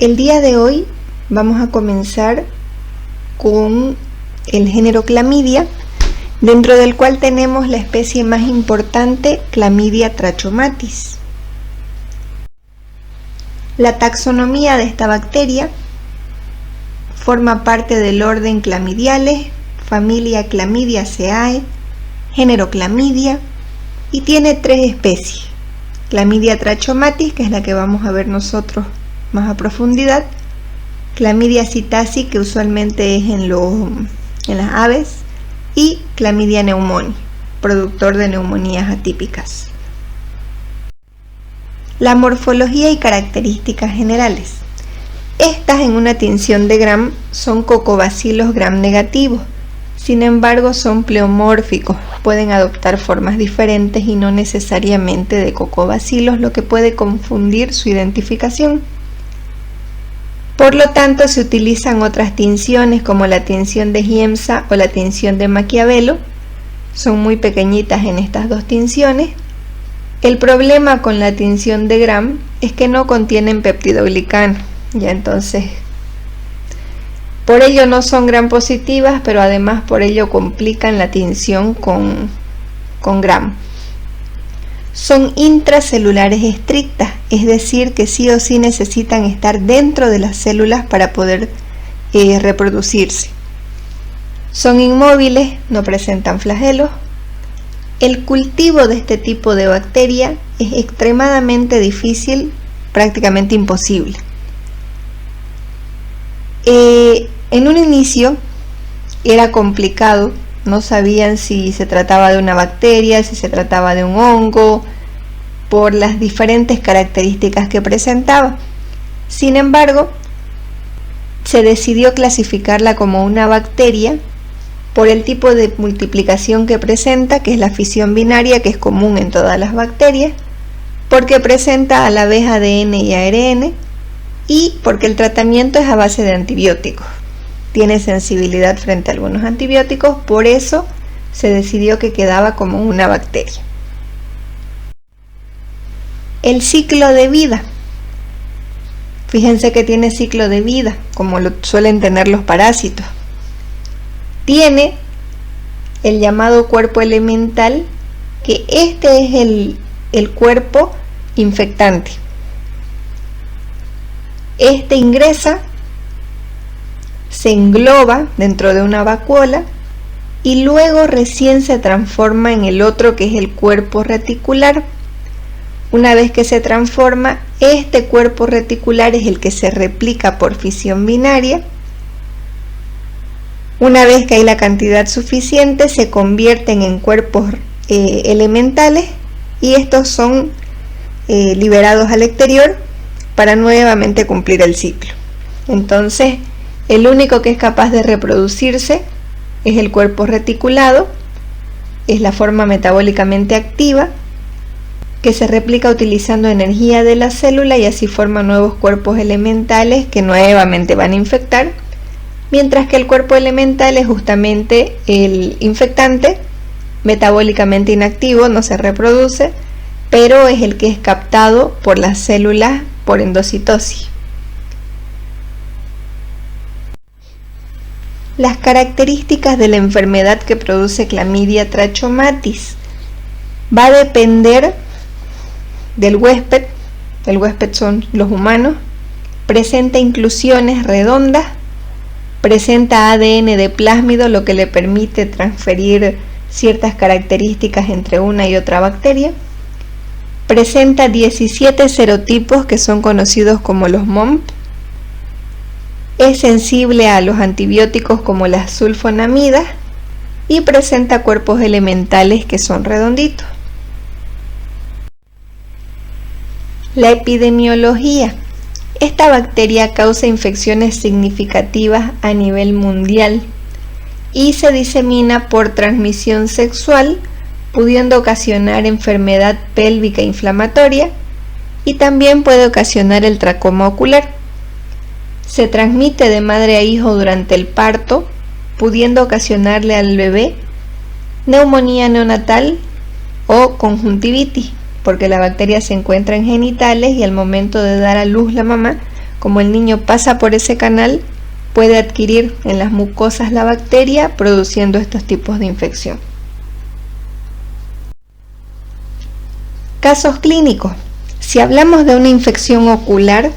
El día de hoy vamos a comenzar con el género Clamidia, dentro del cual tenemos la especie más importante, Clamidia trachomatis. La taxonomía de esta bacteria forma parte del orden Clamidiales, familia Clamidiaceae, género Clamidia, y tiene 3 especies: Clamidia trachomatis, que es la que vamos a ver nosotros más a profundidad; Clamidia psittaci, que usualmente es en las aves; y Clamidia pneumoniae, productor de neumonías atípicas. La morfología y características generales. Estas, en una tinción de Gram, son cocobacilos Gram negativos. Sin embargo, son pleomórficos, pueden adoptar formas diferentes y no necesariamente de cocobacilos, lo que puede confundir su identificación. Por lo tanto, se utilizan otras tinciones como la tinción de Giemsa o la tinción de Maquiavelo. Son muy pequeñitas en estas dos tinciones. El problema con la tinción de Gram es que no contienen peptidoglicano, ya entonces por ello no son Gram positivas, pero además por ello complican la tinción con Gram. Son intracelulares estrictas, es decir, que sí o sí necesitan estar dentro de las células para poder reproducirse. Son inmóviles, no presentan flagelos. El cultivo de este tipo de bacteria es extremadamente difícil, prácticamente imposible. En un inicio era complicado, no sabían si se trataba de una bacteria, si se trataba de un hongo, por las diferentes características que presentaba. Sin embargo, se decidió clasificarla como una bacteria por el tipo de multiplicación que presenta, que es la fisión binaria, que es común en todas las bacterias, porque presenta a la vez ADN y ARN, y porque el tratamiento es a base de antibióticos. Tiene sensibilidad frente a algunos antibióticos, por eso se decidió que quedaba como una bacteria. El ciclo de vida. Fíjense que tiene ciclo de vida, como lo suelen tener los parásitos. Tiene el llamado cuerpo elemental, que este es el cuerpo infectante. Este ingresa, se engloba dentro de una vacuola y luego recién se transforma en el otro, que es el cuerpo reticular. Una vez que se transforma, este cuerpo reticular es el que se replica por fisión binaria. Una vez que hay la cantidad suficiente, se convierten en cuerpos elementales, y estos son liberados al exterior para nuevamente cumplir el ciclo. Entonces, el único que es capaz de reproducirse es el cuerpo reticulado, es la forma metabólicamente activa, que se replica utilizando energía de la célula y así forma nuevos cuerpos elementales que nuevamente van a infectar, mientras que el cuerpo elemental es justamente el infectante, metabólicamente inactivo, no se reproduce, pero es el que es captado por las células por endocitosis. Las características de la enfermedad que produce Clamidia trachomatis va a depender del huésped. El huésped son los humanos. Presenta inclusiones redondas, presenta ADN de plásmido, lo que le permite transferir ciertas características entre una y otra bacteria. Presenta 17 serotipos, que son conocidos como los MOMP. Es sensible a los antibióticos como las sulfonamidas y presenta cuerpos elementales que son redonditos. La epidemiología. Esta bacteria causa infecciones significativas a nivel mundial y se disemina por transmisión sexual, pudiendo ocasionar enfermedad pélvica inflamatoria, y también puede ocasionar el tracoma ocular. Se transmite de madre a hijo durante el parto, pudiendo ocasionarle al bebé neumonía neonatal o conjuntivitis, porque la bacteria se encuentra en genitales y al momento de dar a luz la mamá como el niño pasa por ese canal, puede adquirir en las mucosas la bacteria, produciendo estos tipos de infección. Casos clínicos. Si hablamos de una infección ocular,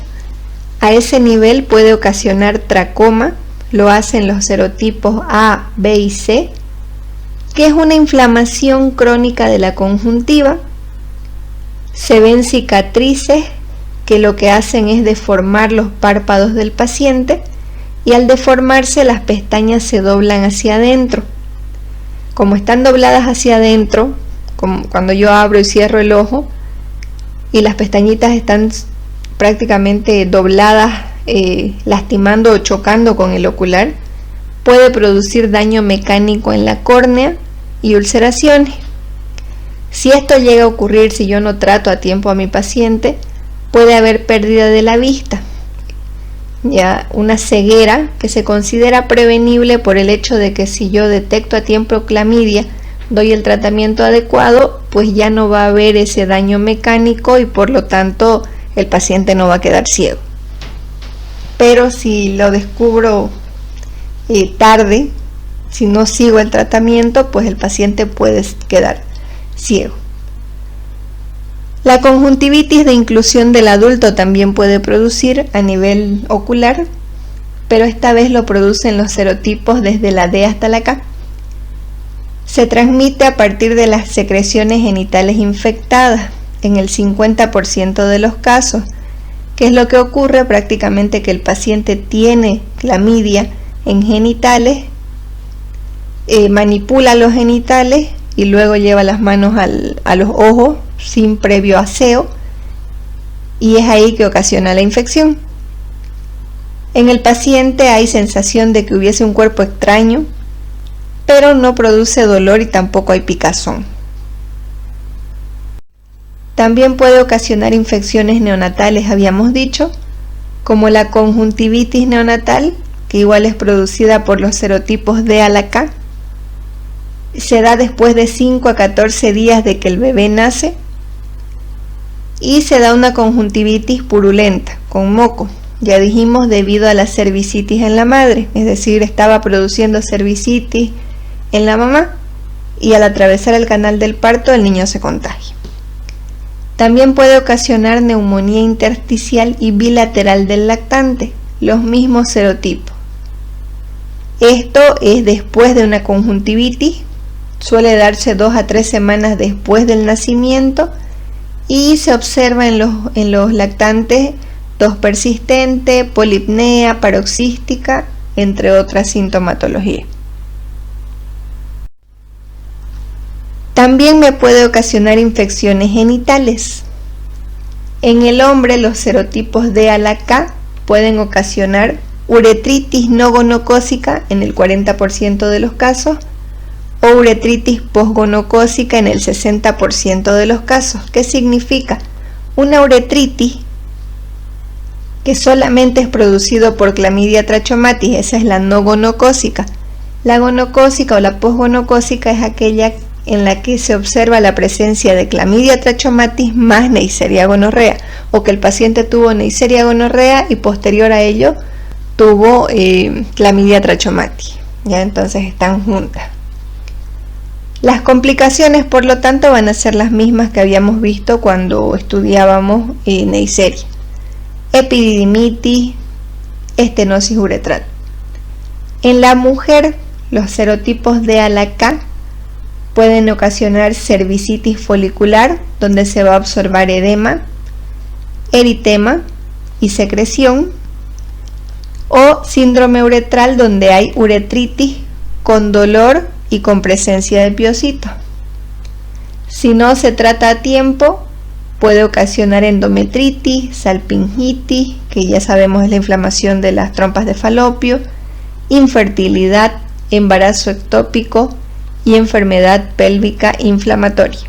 a ese nivel puede ocasionar tracoma, lo hacen los serotipos A, B y C, que es una inflamación crónica de la conjuntiva. Se ven cicatrices que lo que hacen es deformar los párpados del paciente, y al deformarse las pestañas se doblan hacia adentro. Como están dobladas hacia adentro, como cuando yo abro y cierro el ojo, y las pestañitas están prácticamente dobladas, lastimando o chocando con el ocular, puede producir daño mecánico en la córnea y ulceraciones. Si esto llega a ocurrir, si yo no trato a tiempo a mi paciente, puede haber pérdida de la vista, ya una ceguera que se considera prevenible por el hecho de que si yo detecto a tiempo clamidia, doy el tratamiento adecuado, pues ya no va a haber ese daño mecánico y por lo tanto el paciente no va a quedar ciego. Pero si lo descubro tarde, si no sigo el tratamiento, pues el paciente puede quedar ciego. La conjuntivitis de inclusión del adulto también puede producir a nivel ocular, pero esta vez lo producen los serotipos desde la D hasta la K. Se transmite a partir de las secreciones genitales infectadas en el 50% de los casos, que es lo que ocurre prácticamente, que el paciente tiene clamidia en genitales, manipula los genitales y luego lleva las manos a los ojos sin previo aseo, y es ahí que ocasiona la infección. En el paciente hay sensación de que hubiese un cuerpo extraño, pero no produce dolor y tampoco hay picazón. También puede ocasionar infecciones neonatales, habíamos dicho, como la conjuntivitis neonatal, que igual es producida por los serotipos D a la K. Se da después de 5 a 14 días de que el bebé nace, y se da una conjuntivitis purulenta, con moco, ya dijimos, debido a la cervicitis en la madre, es decir, estaba produciendo cervicitis en la mamá, y al atravesar el canal del parto el niño se contagia. También puede ocasionar neumonía intersticial y bilateral del lactante, los mismos serotipos. Esto es después de una conjuntivitis, suele darse 2 a 3 semanas después del nacimiento, y se observa en los lactantes tos persistente, polipnea, paroxística, entre otras sintomatologías. También me puede ocasionar infecciones genitales. En el hombre, los serotipos D a la K pueden ocasionar uretritis no gonocócica en el 40% de los casos, o uretritis posgonocócica en el 60% de los casos. ¿Qué significa? Una uretritis que solamente es producido por Clamidia trachomatis, esa es la no gonocócica. La gonocócica o la posgonocócica es aquella en la que se observa la presencia de Clamidia trachomatis más Neisseria gonorrea, o que el paciente tuvo Neisseria gonorrea y posterior a ello tuvo Clamidia trachomatis. Ya entonces están juntas. Las complicaciones, por lo tanto, van a ser las mismas que habíamos visto cuando estudiábamos Neisseria: epididimitis, estenosis uretral. En la mujer, los serotipos D a la K pueden ocasionar cervicitis folicular, donde se va a observar edema, eritema y secreción, o síndrome uretral, donde hay uretritis con dolor y con presencia de piocitos. Si no se trata a tiempo, puede ocasionar endometritis, salpingitis, que ya sabemos es la inflamación de las trompas de falopio, infertilidad, embarazo ectópico y enfermedad pélvica inflamatoria.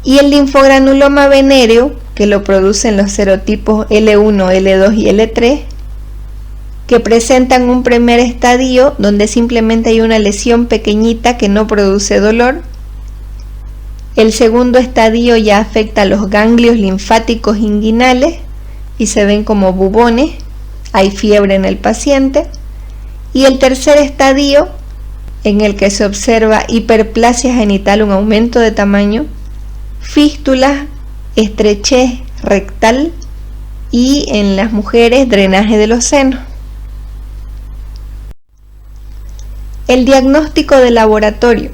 Y el linfogranuloma venéreo, que lo producen los serotipos L1, L2 y L3, que presentan un primer estadio donde simplemente hay una lesión pequeñita que no produce dolor. El segundo estadio ya afecta a los ganglios linfáticos inguinales, y se ven como bubones, hay fiebre en el paciente. Y el tercer estadio, en el que se observa hiperplasia genital, un aumento de tamaño, fístulas, estrechez rectal y en las mujeres drenaje de los senos. El diagnóstico de laboratorio.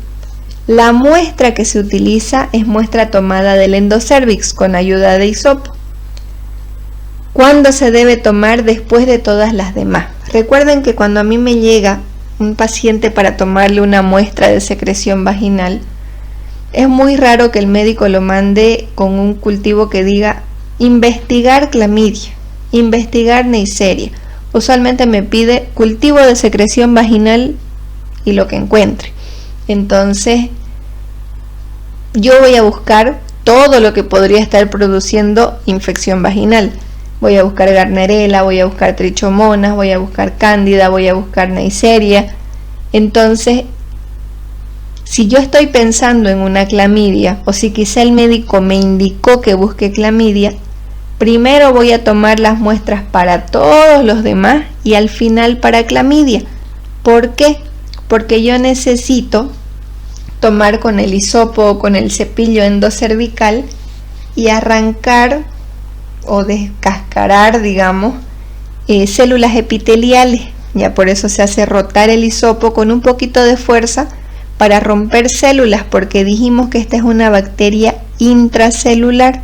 La muestra que se utiliza es muestra tomada del endocervix con ayuda de hisopo. ¿Cuándo se debe tomar? Después de todas las demás. Recuerden que cuando a mí me llega un paciente para tomarle una muestra de secreción vaginal, es muy raro que el médico lo mande con un cultivo que diga investigar clamidia, investigar Neisseria. Usualmente me pide cultivo de secreción vaginal y lo que encuentre. Entonces, yo voy a buscar todo lo que podría estar produciendo infección vaginal. Voy a buscar Gardnerella, voy a buscar Trichomonas, voy a buscar Cándida, voy a buscar Neisseria. Entonces, si yo estoy pensando en una clamidia, o si quizá el médico me indicó que busque clamidia, primero voy a tomar las muestras para todos los demás y al final para clamidia. ¿Por qué? Porque yo necesito tomar con el hisopo o con el cepillo endocervical y arrancar o descascarar, digamos, células epiteliales. Ya por eso se hace rotar el hisopo con un poquito de fuerza para romper células, porque dijimos que esta es una bacteria intracelular.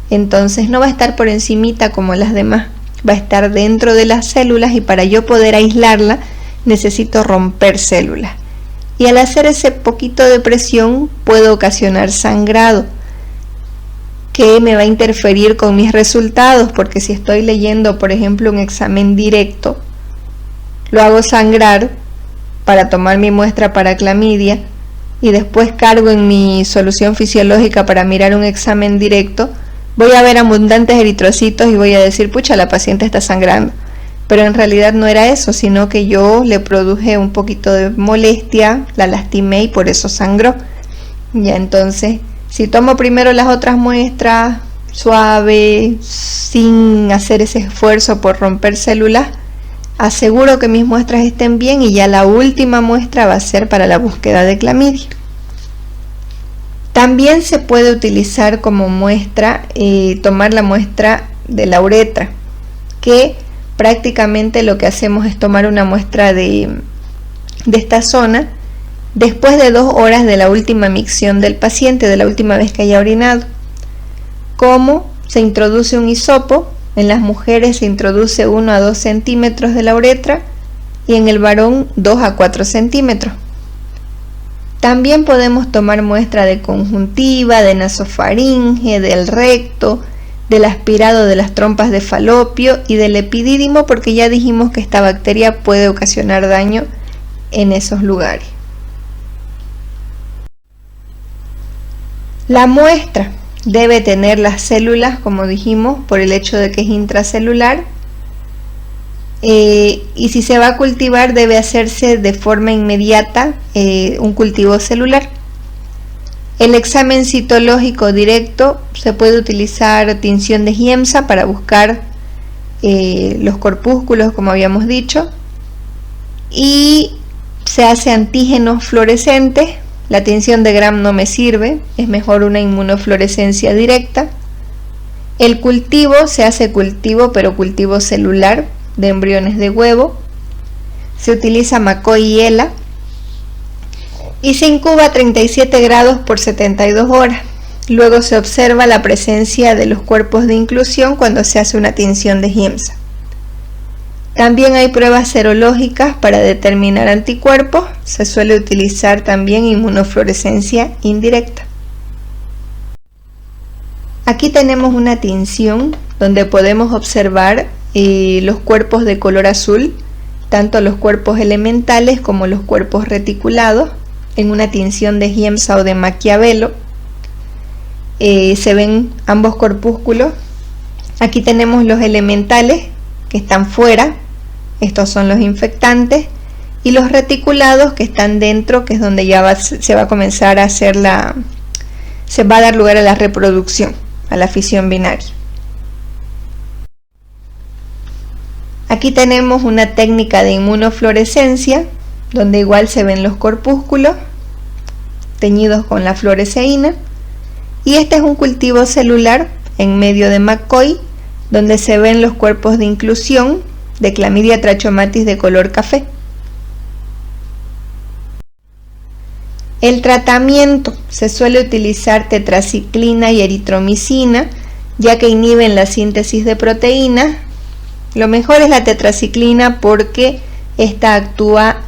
Entonces no va a estar por encimita como las demás, va a estar dentro de las células y para yo poder aislarla necesito romper células. Y al hacer ese poquito de presión puedo ocasionar sangrado, que me va a interferir con mis resultados, porque si estoy leyendo, por ejemplo, un examen directo, lo hago sangrar para tomar mi muestra para clamidia y después cargo en mi solución fisiológica para mirar un examen directo, voy a ver abundantes eritrocitos y voy a decir, pucha, la paciente está sangrando. Pero en realidad no era eso, sino que yo le produje un poquito de molestia, la lastimé y por eso sangró. Ya, entonces, si tomo primero las otras muestras suave, sin hacer ese esfuerzo por romper células, aseguro que mis muestras estén bien y ya la última muestra va a ser para la búsqueda de clamidia. También se puede utilizar como muestra, tomar la muestra de la uretra, que prácticamente lo que hacemos es tomar una muestra de esta zona después de 2 horas de la última micción del paciente, de la última vez que haya orinado. ¿Cómo? Se introduce un hisopo, en las mujeres se introduce 1 a 2 centímetros de la uretra y en el varón 2 a 4 centímetros. También podemos tomar muestra de conjuntiva, de nasofaringe, del recto, del aspirado de las trompas de falopio y del epidídimo, porque ya dijimos que esta bacteria puede ocasionar daño en esos lugares. La muestra debe tener las células, como dijimos, por el hecho de que es intracelular, y si se va a cultivar debe hacerse de forma inmediata un cultivo celular. El examen citológico directo se puede utilizar tinción de Giemsa para buscar los corpúsculos, como habíamos dicho, y se hace antígenos fluorescentes. La tinción de Gram no me sirve, es mejor una inmunofluorescencia directa. El cultivo se hace cultivo, pero cultivo celular de embriones de huevo. Se utiliza McCoy y ELA y se incuba a 37 grados por 72 horas. Luego se observa la presencia de los cuerpos de inclusión cuando se hace una tinción de Giemsa. También hay pruebas serológicas para determinar anticuerpos. Se suele utilizar también inmunofluorescencia indirecta. Aquí tenemos una tinción donde podemos observar los cuerpos de color azul, tanto los cuerpos elementales como los cuerpos reticulados, en una tinción de Giemsa o de Maquiavelo. Se ven ambos corpúsculos. Aquí tenemos los elementales que están fuera, estos son los infectantes, y los reticulados que están dentro, que es donde ya se va a comenzar a hacer se va a dar lugar a la reproducción, a la fisión binaria. Aquí tenemos una técnica de inmunofluorescencia, donde igual se ven los corpúsculos teñidos con la fluoresceína, y este es un cultivo celular en medio de McCoy, donde se ven los cuerpos de inclusión de Chlamydia trachomatis de color café. El tratamiento: se suele utilizar tetraciclina y eritromicina, ya que inhiben la síntesis de proteínas. Lo mejor es la tetraciclina porque esta actúa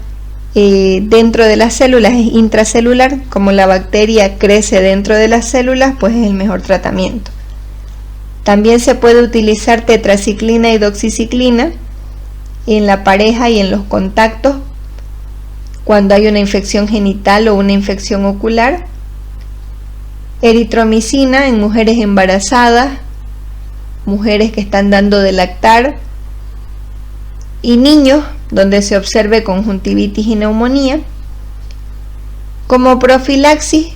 dentro de las células, es intracelular. Como la bacteria crece dentro de las células, pues es el mejor tratamiento. También se puede utilizar tetraciclina y doxiciclina en la pareja y en los contactos cuando hay una infección genital o una infección ocular. Eritromicina en mujeres embarazadas, mujeres que están dando de lactar y niños donde se observe conjuntivitis y neumonía. Como profilaxis,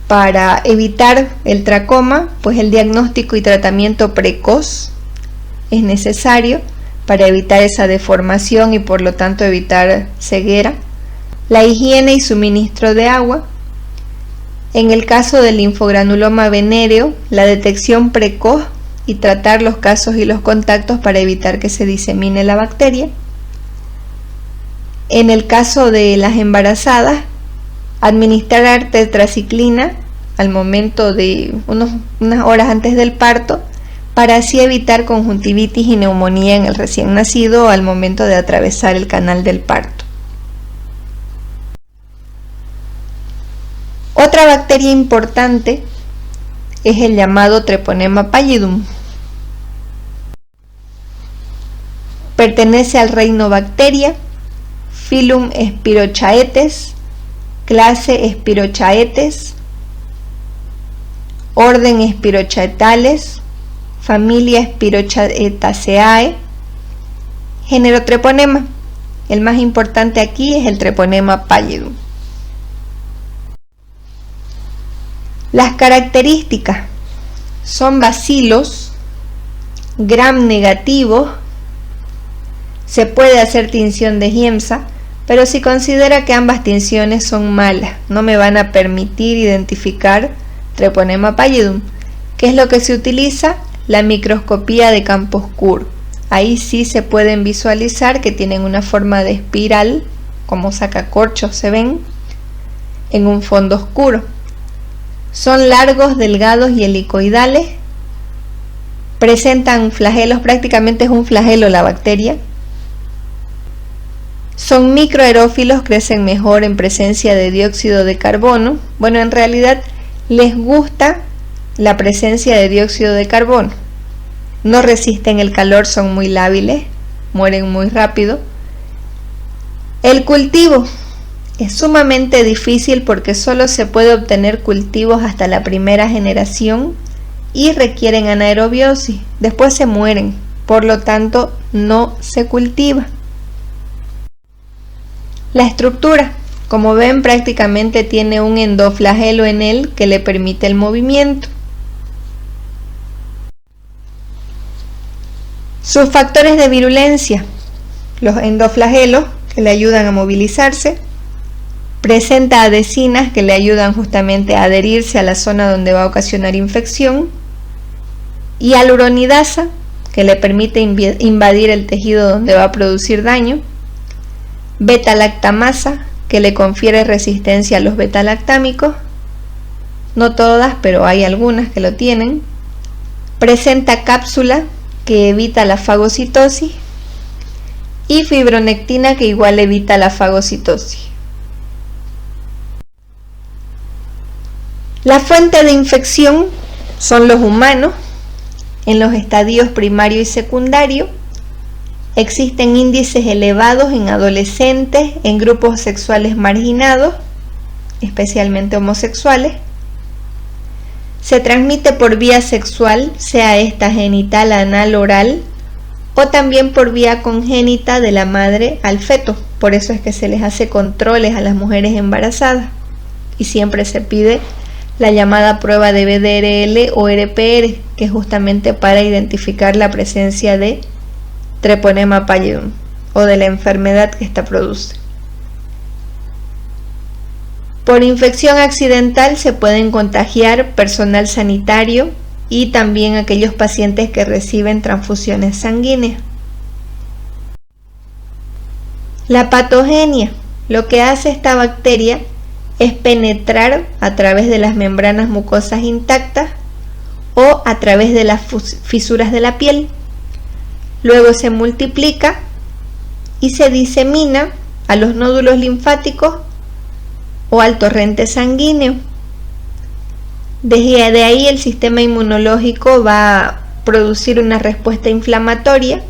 para evitar el tracoma, pues el diagnóstico y tratamiento precoz es necesario para evitar esa deformación y por lo tanto evitar ceguera. La higiene y suministro de agua. En el caso del linfogranuloma venéreo, la detección precoz y tratar los casos y los contactos para evitar que se disemine la bacteria. En el caso de las embarazadas, administrar tetraciclina al momento de unas horas antes del parto, para así evitar conjuntivitis y neumonía en el recién nacido al momento de atravesar el canal del parto. Otra bacteria importante es el llamado Treponema pallidum. Pertenece al reino Bacteria, filum Spirochaetes, clase Spirochaetes, orden Spirochaetales, familia Spirochaetaceae, género Treponema. El más importante aquí es el Treponema pallidum. Las características son bacilos, gram negativos. Se puede hacer tinción de Giemsa, pero si considera que ambas tinciones son malas, no me van a permitir identificar Treponema pallidum. ¿Qué es lo que se utiliza? La microscopía de campo oscuro. Ahí sí se pueden visualizar que tienen una forma de espiral, como sacacorchos se ven, en un fondo oscuro. Son largos, delgados y helicoidales. Presentan flagelos, prácticamente es un flagelo la bacteria. Son microaerófilos, crecen mejor en presencia de dióxido de carbono. Bueno, en realidad les gusta la presencia de dióxido de carbono. No resisten el calor, son muy lábiles, mueren muy rápido. El cultivo es sumamente difícil porque solo se puede obtener cultivos hasta la primera generación y requieren anaerobiosis. Después se mueren, por lo tanto no se cultiva. La estructura, como ven, prácticamente tiene un endoflagelo en él que le permite el movimiento. Sus factores de virulencia: los endoflagelos, que le ayudan a movilizarse. Presenta adhesinas que le ayudan justamente a adherirse a la zona donde va a ocasionar infección. Y aluronidasa, que le permite invadir el tejido donde va a producir daño. Beta-lactamasa, que le confiere resistencia a los beta-lactámicos. No todas, pero hay algunas que lo tienen. Presenta cápsula, que evita la fagocitosis, y fibronectina, que igual evita la fagocitosis. La fuente de infección son los humanos. En los estadios primario y secundario existen índices elevados en adolescentes, en grupos sexuales marginados, especialmente homosexuales. Se transmite por vía sexual, sea esta genital, anal, oral, o también por vía congénita de la madre al feto. Por eso es que se les hace controles a las mujeres embarazadas y siempre se pide la llamada prueba de BDRL o RPR, que es justamente para identificar la presencia de Treponema pallidum o de la enfermedad que ésta produce. Por infección accidental se pueden contagiar personal sanitario y también aquellos pacientes que reciben transfusiones sanguíneas. La patogenia, lo que hace esta bacteria es penetrar a través de las membranas mucosas intactas o a través de las fisuras de la piel. Luego se multiplica y se disemina a los nódulos linfáticos o al torrente sanguíneo. Desde ahí el sistema inmunológico va a producir una respuesta inflamatoria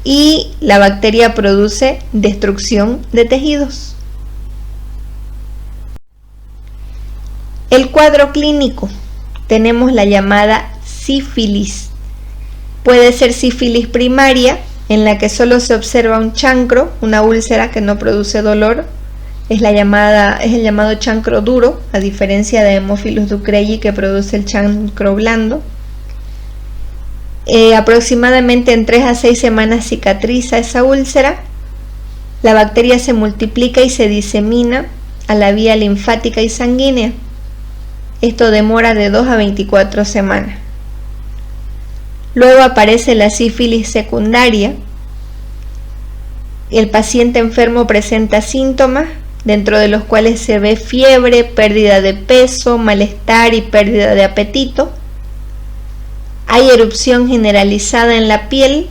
y la bacteria produce destrucción de tejidos. El cuadro clínico, tenemos la llamada sífilis. Puede ser sífilis primaria, en la que solo se observa un chancro, una úlcera que no produce dolor. Es el llamado chancro duro, a diferencia de Haemophilus ducreyi que produce el chancro blando. Aproximadamente en 3 a 6 semanas cicatriza esa úlcera. La bacteria se multiplica y se disemina a la vía linfática y sanguínea. Esto demora de 2 a 24 semanas. Luego aparece la sífilis secundaria. El paciente enfermo presenta síntomas, dentro de los cuales se ve fiebre, pérdida de peso, malestar y pérdida de apetito. Hay erupción generalizada en la piel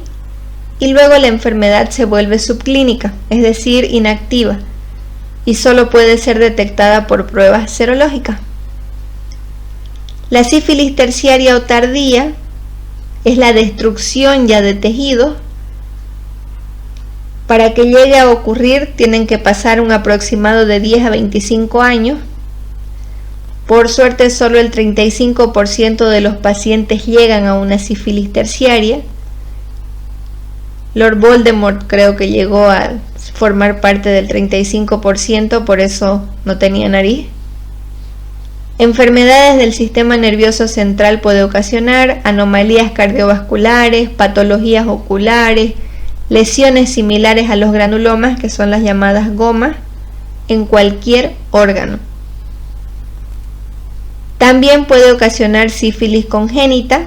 y luego la enfermedad se vuelve subclínica, es decir, inactiva, y solo puede ser detectada por pruebas serológicas. La sífilis terciaria o tardía es la destrucción ya de tejidos. Para que llegue a ocurrir tienen que pasar un aproximado de 10 a 25 años. Por suerte solo el 35% de los pacientes llegan a una sífilis terciaria. Lord Voldemort creo que llegó a formar parte del 35%, por eso no tenía nariz. Enfermedades del sistema nervioso central puede ocasionar anomalías cardiovasculares, patologías oculares, lesiones similares a los granulomas, que son las llamadas gomas, en cualquier órgano. También puede ocasionar sífilis congénita,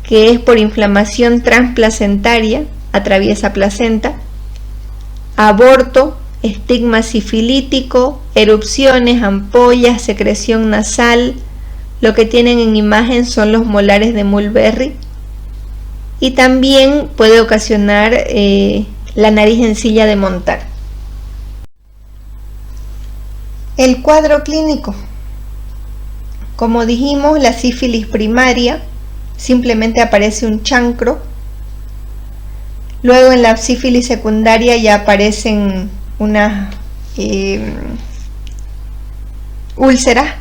que es por inflamación transplacentaria, atraviesa placenta, aborto, estigma sifilítico, erupciones, ampollas, secreción nasal. Lo que tienen en imagen son los molares de Mulberry. Y también puede ocasionar la nariz en silla de montar. El cuadro clínico. Como dijimos, la sífilis primaria simplemente aparece un chancro. Luego en la sífilis secundaria ya aparecen unas úlceras.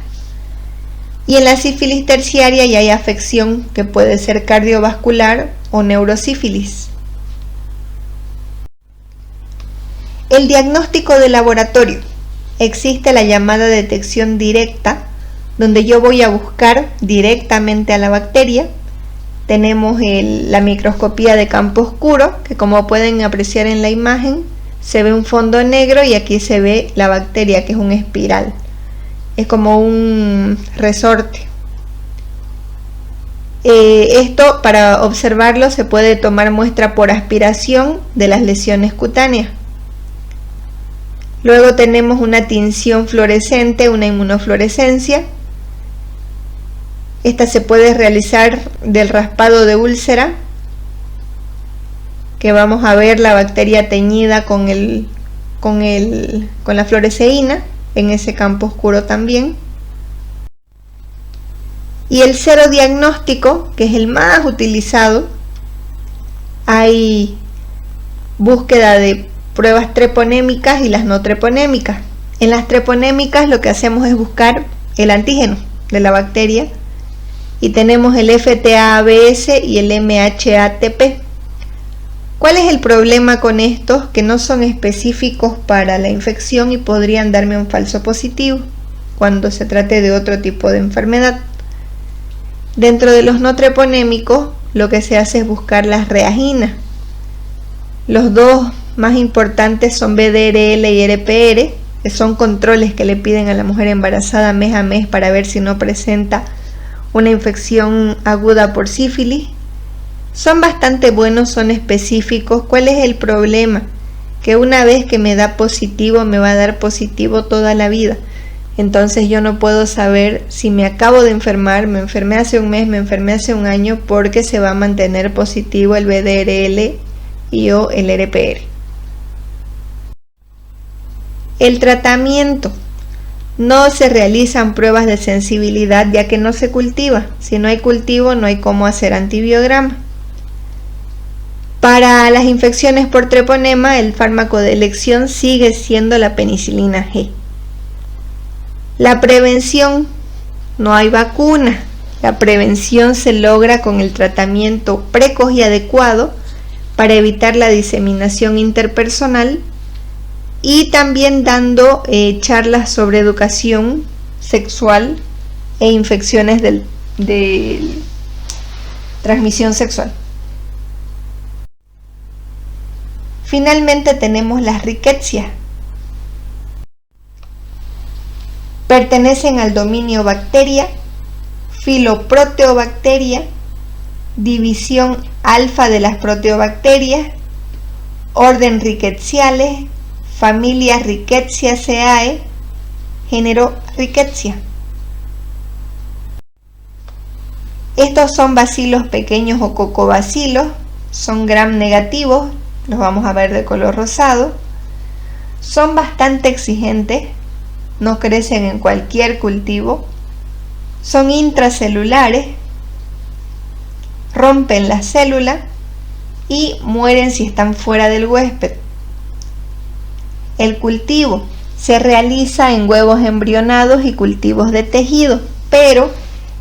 Y en la sífilis terciaria ya hay afección que puede ser cardiovascular o neurosífilis. El diagnóstico de laboratorio. Existe la llamada detección directa, donde yo voy a buscar directamente a la bacteria. Tenemos la microscopía de campo oscuro, que como pueden apreciar en la imagen, se ve un fondo negro y aquí se ve la bacteria, que es una espiral. Es como un resorte. Esto, para observarlo, se puede tomar muestra por aspiración de las lesiones cutáneas. Luego tenemos una tinción fluorescente, una inmunofluorescencia. Esta se puede realizar del raspado de úlcera, que vamos a ver la bacteria teñida con la fluoresceína en ese campo oscuro también. Y el serodiagnóstico, que es el más utilizado. Hay búsqueda de pruebas treponémicas y las no treponémicas. En las treponémicas lo que hacemos es buscar el antígeno de la bacteria y tenemos el FTABS y el MHATP. ¿Cuál es el problema con estos? Que no son específicos para la infección y podrían darme un falso positivo cuando se trate de otro tipo de enfermedad. Dentro de los no treponémicos lo que se hace es buscar las reaginas. Los dos más importantes son BDRL y RPR, que son controles que le piden a la mujer embarazada mes a mes para ver si no presenta una infección aguda por sífilis. Son bastante buenos, son específicos. ¿Cuál es el problema? Que una vez que me da positivo, me va a dar positivo toda la vida. Entonces yo no puedo saber si me acabo de enfermar, me enfermé hace un mes, me enfermé hace un año, porque se va a mantener positivo el BDRL o el RPR. El tratamiento. No se realizan pruebas de sensibilidad ya que no se cultiva. Si no hay cultivo, no hay cómo hacer antibiograma. Para las infecciones por treponema, el fármaco de elección sigue siendo la penicilina G. La prevención. No hay vacuna. La prevención se logra con el tratamiento precoz y adecuado para evitar la diseminación interpersonal, y también dando charlas sobre educación sexual e infecciones de transmisión sexual. Finalmente tenemos las rickettsia. Pertenecen al dominio bacteria, filo proteobacteria, división alfa de las proteobacterias, orden Rickettsiales, familia Rickettsiaceae, género Rickettsia. Estos son bacilos pequeños o cocobacilos, son gram negativos, los vamos a ver de color rosado, son bastante exigentes, no crecen en cualquier cultivo, son intracelulares, rompen la célula y mueren si están fuera del huésped. El cultivo se realiza en huevos embrionados y cultivos de tejido, pero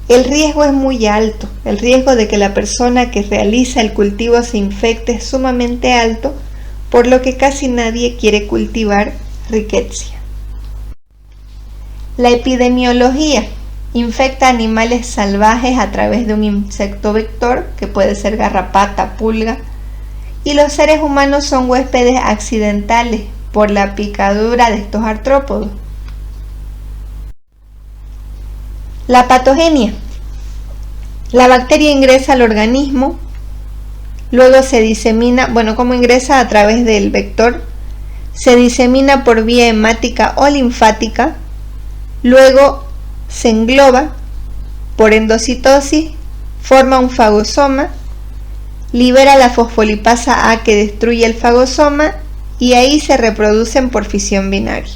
el riesgo es muy alto. El riesgo de que la persona que realiza el cultivo se infecte es sumamente alto, por lo que casi nadie quiere cultivar Rickettsia. La epidemiología. Infecta animales salvajes a través de un insecto vector, que puede ser garrapata, pulga, y los seres humanos son huéspedes accidentales por la picadura de estos artrópodos. La patogenia. La bacteria ingresa al organismo, luego se disemina, ¿cómo ingresa? A través del vector, se disemina por vía hemática o linfática, luego se engloba por endocitosis, forma un fagosoma, libera la fosfolipasa A que destruye el fagosoma y ahí se reproducen por fisión binaria.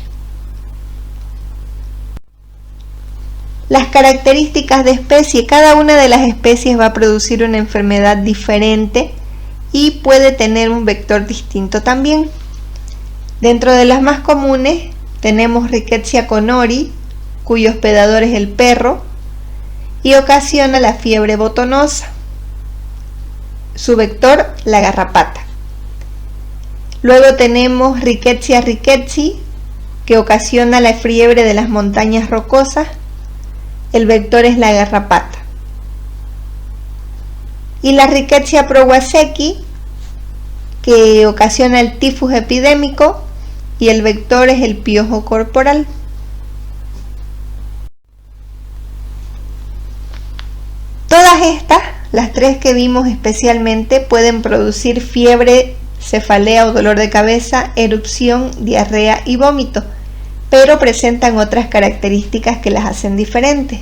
Las características de especie. Cada una de las especies va a producir una enfermedad diferente y puede tener un vector distinto también. Dentro de las más comunes tenemos Rickettsia conori, cuyo hospedador es el perro, y ocasiona la fiebre botonosa. Su vector, la garrapata. Luego tenemos Rickettsia rickettsii, que ocasiona la fiebre de las montañas rocosas. El vector es la garrapata. Y la Rickettsia prowazekii, que ocasiona el tifus epidémico, y el vector es el piojo corporal. Todas estas, las tres que vimos especialmente, pueden producir fiebre, cefalea o dolor de cabeza, erupción, diarrea y vómito, pero presentan otras características que las hacen diferentes.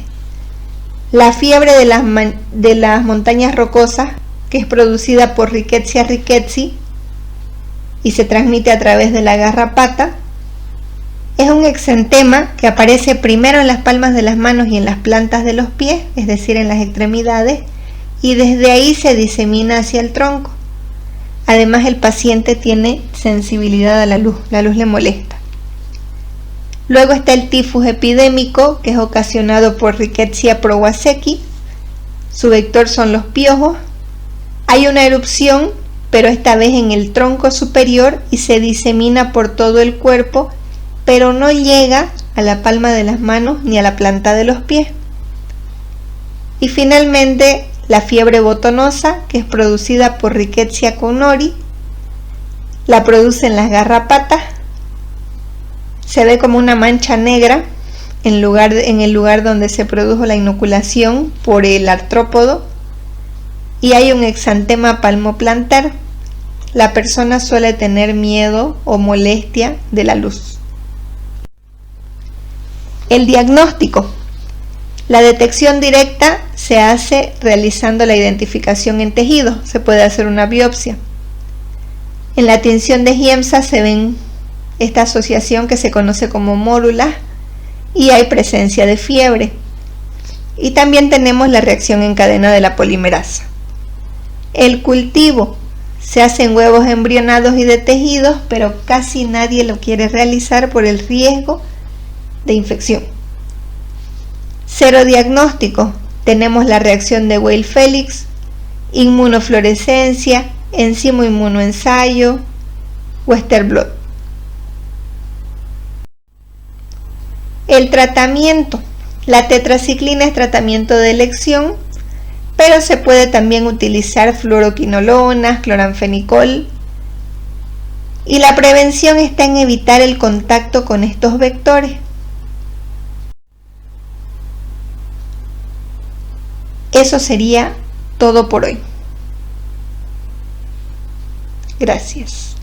La fiebre de las montañas rocosas, que es producida por Rickettsia rickettsii y se transmite a través de la garrapata, es un exantema que aparece primero en las palmas de las manos y en las plantas de los pies, es decir, en las extremidades, y desde ahí se disemina hacia el tronco. Además, el paciente tiene sensibilidad a la luz le molesta. Luego está el tifus epidémico, que es ocasionado por Rickettsia prowazekii. Su vector son los piojos. Hay una erupción, pero esta vez en el tronco superior, y se disemina por todo el cuerpo, pero no llega a la palma de las manos ni a la planta de los pies. Y finalmente, la fiebre botonosa, que es producida por Rickettsia connori, la producen las garrapatas, se ve como una mancha negra en el lugar donde se produjo la inoculación por el artrópodo, y hay un exantema palmoplantar. La persona suele tener miedo o molestia de la luz. El diagnóstico. La detección directa se hace realizando la identificación en tejido. Se puede hacer una biopsia. En la tinción de Giemsa se ven esta asociación que se conoce como mórulas y hay presencia de fiebre. Y también tenemos la reacción en cadena de la polimerasa. El cultivo se hace en huevos embrionados y de tejidos, pero casi nadie lo quiere realizar por el riesgo de infección. Serodiagnóstico. Tenemos la reacción de Weil-Felix, inmunofluorescencia, enzimo inmunoensayo, Western blot. El tratamiento. La tetraciclina es tratamiento de elección, pero se puede también utilizar fluoroquinolonas, cloranfenicol. Y la prevención está en evitar el contacto con estos vectores. Eso sería todo por hoy. Gracias.